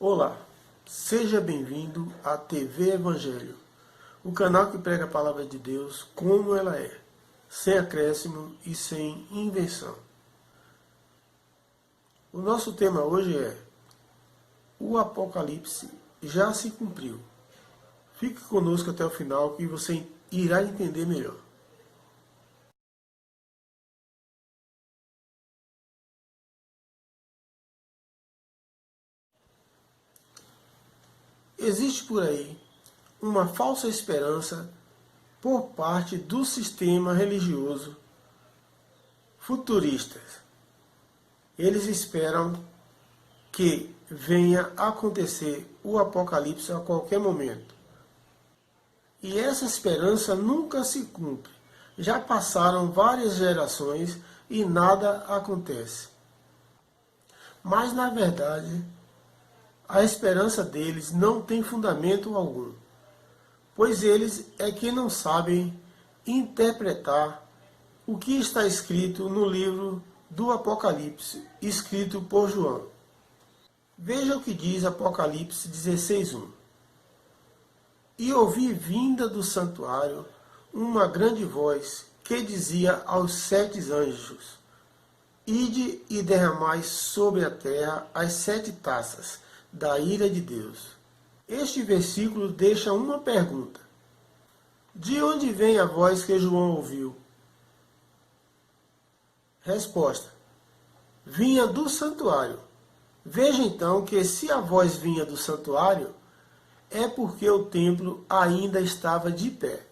Olá, seja bem-vindo à TV Evangelho, o canal que prega a palavra de Deus como ela é, sem acréscimo e sem invenção. O nosso tema hoje é: o Apocalipse já se cumpriu. Fique conosco até o final que você irá entender melhor. Existe por aí uma falsa esperança por parte do sistema religioso futuristas. Eles esperam que venha a acontecer o Apocalipse a qualquer momento. E essa esperança nunca se cumpre. Já passaram várias gerações e nada acontece. Mas, na verdade, a esperança deles não tem fundamento algum, pois eles é que não sabem interpretar o que está escrito no livro do Apocalipse, escrito por João. Veja o que diz Apocalipse 16:1. E ouvi vinda do santuário uma grande voz que dizia aos 7 anjos: Ide e derramai sobre a terra as 7 taças da ira de Deus. Este versículo deixa uma pergunta: de onde vem a voz que João ouviu? Resposta: vinha do santuário. Veja então que se a voz vinha do santuário, é porque o templo ainda estava de pé.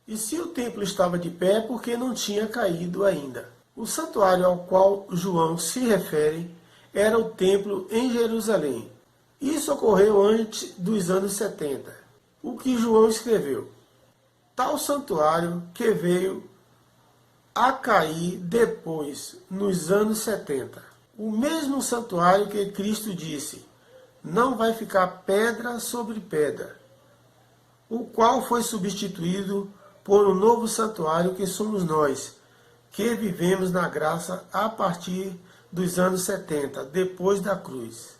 E se o templo estava de pé, é porque não tinha caído ainda. O santuário ao qual João se refere era o templo em Jerusalém. Isso ocorreu antes dos anos 70. O que João escreveu: tal santuário que veio a cair depois, nos anos 70. O mesmo santuário que Cristo disse: não vai ficar pedra sobre pedra, o qual foi substituído por um novo santuário que somos nós, que vivemos na graça a partir dos anos 70, depois da cruz.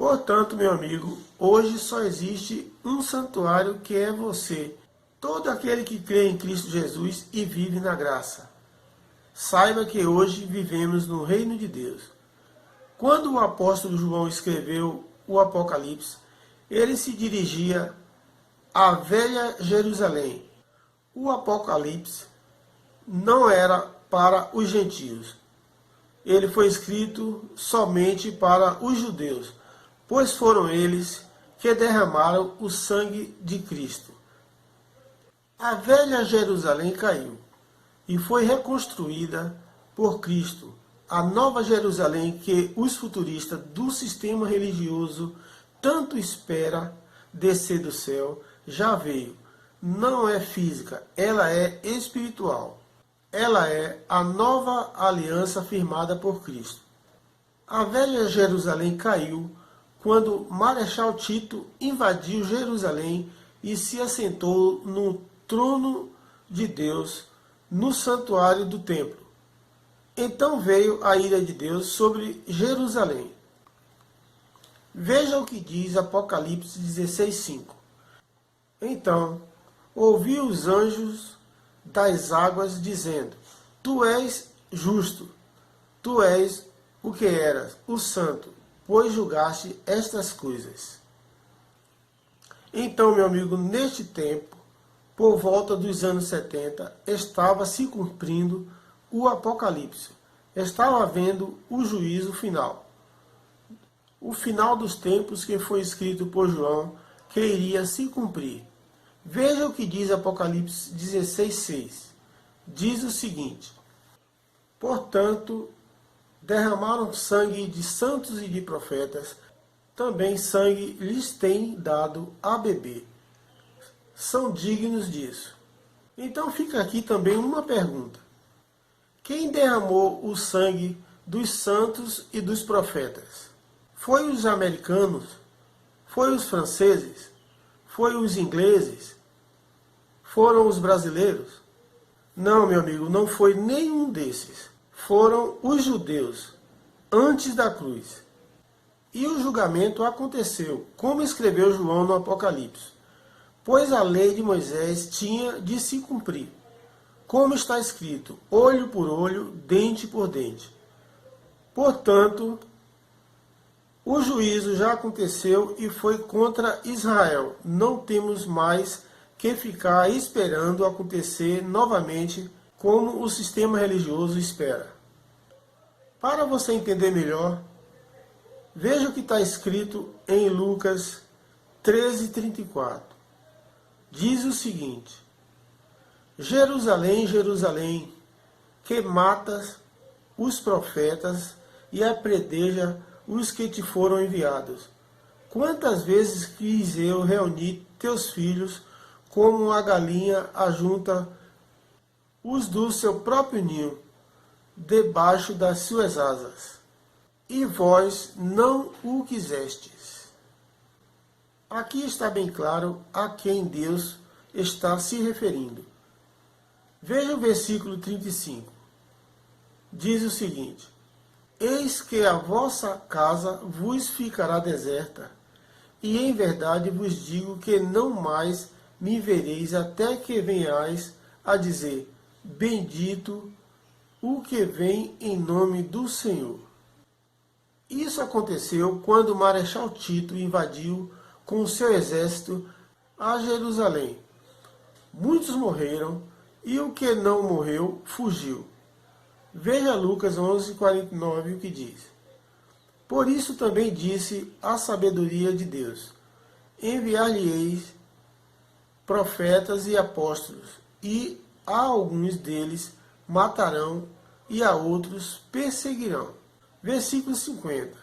Portanto, meu amigo, hoje só existe um santuário que é você, todo aquele que crê em Cristo Jesus e vive na graça. Saiba que hoje vivemos no reino de Deus. Quando o apóstolo João escreveu o Apocalipse, ele se dirigia à velha Jerusalém. O Apocalipse não era para os gentios. Ele foi escrito somente para os judeus, pois foram eles que derramaram o sangue de Cristo. A velha Jerusalém caiu e foi reconstruída por Cristo. A nova Jerusalém que os futuristas do sistema religioso tanto espera descer do céu, já veio. Não é física, ela é espiritual. Ela é a nova aliança firmada por Cristo. A velha Jerusalém caiu quando Marechal Tito invadiu Jerusalém e se assentou no trono de Deus no santuário do templo. Então veio a ira de Deus sobre Jerusalém. Veja o que diz Apocalipse 16:5. Então ouvi os anjos das águas dizendo: Tu és justo, tu és o que eras, o santo, pois julgaste estas coisas. Então, meu amigo, neste tempo, por volta dos anos 70, estava se cumprindo o Apocalipse. Estava havendo o juízo final. O final dos tempos que foi escrito por João, que iria se cumprir. Veja o que diz Apocalipse 16:6. Diz o seguinte: portanto, derramaram sangue de santos e de profetas, também sangue lhes tem dado a beber. São dignos disso. Então fica aqui também uma pergunta: quem derramou o sangue dos santos e dos profetas? Foi os americanos? Foi os franceses? Foi os ingleses? Foram os brasileiros? Não, meu amigo, não foi nenhum desses. Foram os judeus, antes da cruz. E o julgamento aconteceu, como escreveu João no Apocalipse. Pois a lei de Moisés tinha de se cumprir. Como está escrito, olho por olho, dente por dente. Portanto, o juízo já aconteceu e foi contra Israel. Não temos mais que ficar esperando acontecer novamente como o sistema religioso espera. Para você entender melhor, veja o que está escrito em Lucas 13:34. Diz o seguinte: Jerusalém, Jerusalém, que matas os profetas e apredeja os que te foram enviados. Quantas vezes quis eu reunir teus filhos, como a galinha ajunta os do seu próprio ninho, debaixo das suas asas, e vós não o quisestes. Aqui está bem claro a quem Deus está se referindo. Veja o versículo 35. Diz o seguinte: Eis que a vossa casa vos ficará deserta, e em verdade vos digo que não mais me vereis até que venhais a dizer, bendito o que vem em nome do Senhor. Isso aconteceu quando o Marechal Tito invadiu com o seu exército a Jerusalém. Muitos morreram, e o que não morreu fugiu. Veja Lucas 11:49 o que diz. Por isso também disse a sabedoria de Deus: enviar-lhe-eis profetas e apóstolos, e a alguns deles matarão, e a outros perseguirão. Versículo 50.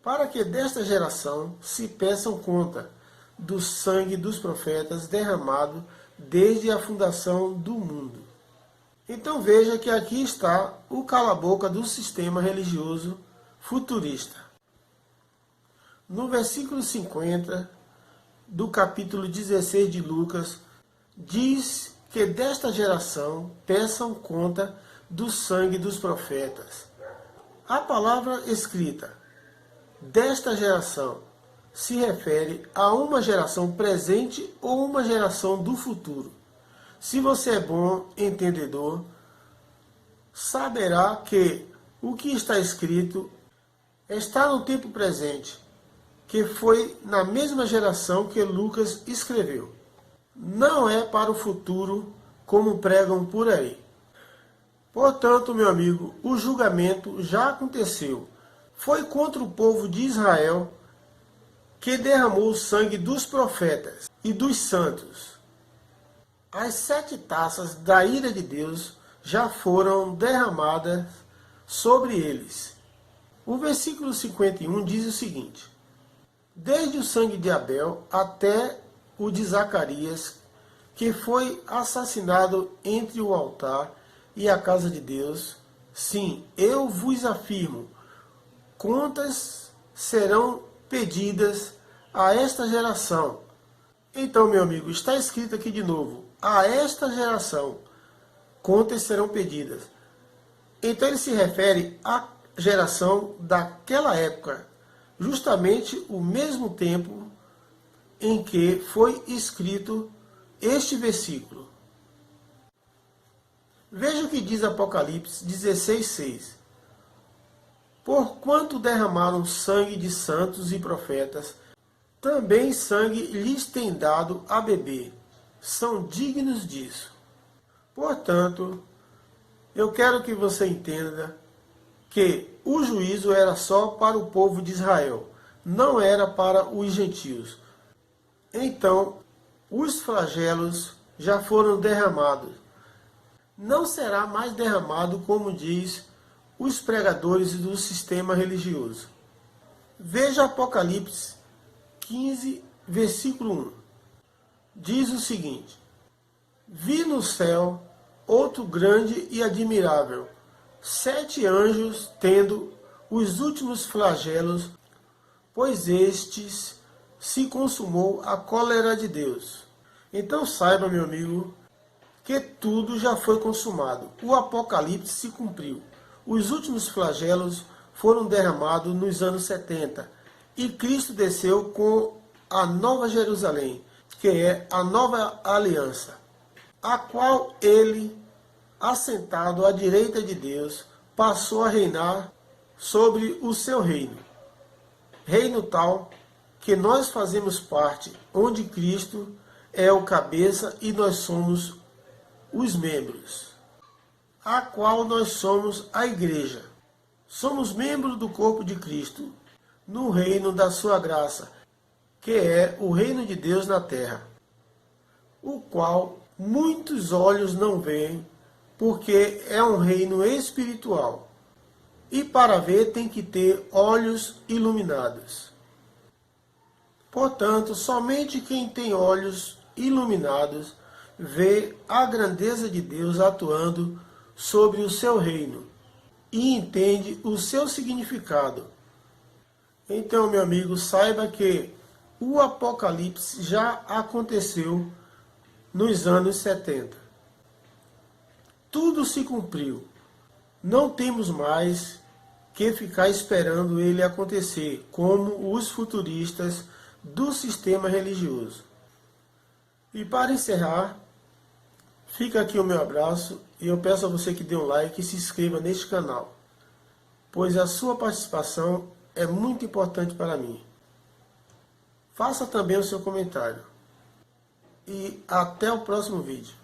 Para que desta geração se peçam conta do sangue dos profetas derramado desde a fundação do mundo. Então veja que aqui está o cala-boca do sistema religioso futurista. No versículo 50 do capítulo 16 de Lucas, diz que desta geração peçam conta do sangue dos profetas. A palavra escrita, desta geração, se refere a uma geração presente ou uma geração do futuro. Se você é bom entendedor, saberá que o que está escrito está no tempo presente, que foi na mesma geração que Lucas escreveu. Não é para o futuro, como pregam por aí. Portanto, meu amigo, o julgamento já aconteceu. Foi contra o povo de Israel que derramou o sangue dos profetas e dos santos. As 7 taças da ira de Deus já foram derramadas sobre eles. O versículo 51 diz o seguinte: Desde o sangue de Abel até o de Zacarias, que foi assassinado entre o altar e a casa de Deus, sim, eu vos afirmo, contas serão pedidas a esta geração. Então, meu amigo, está escrito aqui de novo, a esta geração, contas serão pedidas. Então ele se refere à geração daquela época, justamente o mesmo tempo em que foi escrito este versículo. Veja o que diz Apocalipse 16:6. Porquanto derramaram sangue de santos e profetas, também sangue lhes tem dado a beber. São dignos disso. Portanto, eu quero que você entenda que o juízo era só para o povo de Israel, não era para os gentios. Então, os flagelos já foram derramados. Não será mais derramado, como diz os pregadores do sistema religioso. Veja Apocalipse 15, versículo 1. Diz o seguinte: Vi no céu outro grande e admirável, 7 anjos tendo os últimos flagelos, pois estes se consumou a cólera de Deus. Então saiba, meu amigo, que tudo já foi consumado. O Apocalipse se cumpriu. Os últimos flagelos foram derramados nos anos 70. E Cristo desceu com a Nova Jerusalém, que é a nova aliança, a qual ele, assentado à direita de Deus, passou a reinar sobre o seu reino. Reino tal que nós fazemos parte, onde Cristo é o cabeça e nós somos os membros, a qual nós somos a igreja. Somos membros do corpo de Cristo, no reino da sua graça, que é o reino de Deus na terra, o qual muitos olhos não veem, porque é um reino espiritual. E para ver tem que ter olhos iluminados. Portanto, somente quem tem olhos iluminados vê a grandeza de Deus atuando sobre o seu reino e entende o seu significado. Então, meu amigo, saiba que o Apocalipse já aconteceu nos anos 70. Tudo se cumpriu. Não temos mais que ficar esperando ele acontecer, como os futuristas do sistema religioso. E para encerrar, fica aqui o meu abraço e eu peço a você que dê um like e se inscreva neste canal, pois a sua participação é muito importante para mim. Faça também o seu comentário. E até o próximo vídeo.